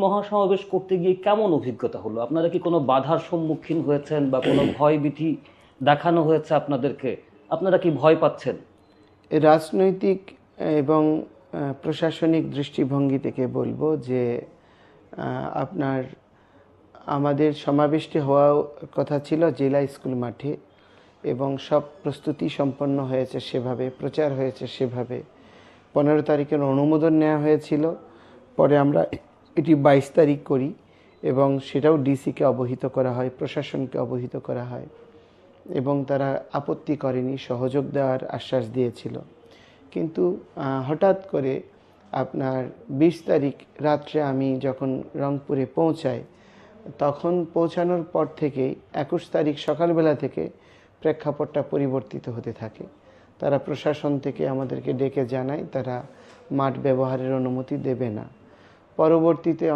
মহাসমাবেশ করতে গিয়ে কেমন অভিজ্ঞতা হলো? আপনারা কি কোনো বাধার সম্মুখীন হয়েছেন বা কোনো ভয় ভীতি দেখানো হয়েছে আপনাদেরকে? আপনারা কি ভয় পাচ্ছেন? রাজনৈতিক এবং প্রশাসনিক দৃষ্টিভঙ্গি থেকে বলবো যে আপনার আমাদের সমাবেশটি হওয়া কথা ছিল জেলা স্কুল মাঠে এবং সব প্রস্তুতি সম্পন্ন হয়েছে সেভাবে, প্রচার হয়েছে সেভাবে। 15 তারিখের অনুমোদন নেওয়া হয়েছিল, পরে আমরা এটি 22 তারিখ করি এবং সেটাও ডিসিকে অবহিত করা হয়, প্রশাসনকে অবহিত করা হয় এবং তারা আপত্তি করেনি, সহযোগ দেওয়ার আশ্বাস দিয়েছিল। কিন্তু হঠাৎ করে আপনার 20 তারিখ রাত্রে আমি যখন রংপুরে পৌঁছাই, তখন পৌঁছানোর পর থেকেই 21 তারিখ সকালবেলা থেকে প্রেক্ষাপটটা পরিবর্তিত হতে থাকে। তারা প্রশাসন থেকে আমাদেরকে ডেকে জানায় তারা মাঠ ব্যবহারের অনুমতি দেবে না। পরবর্তীতে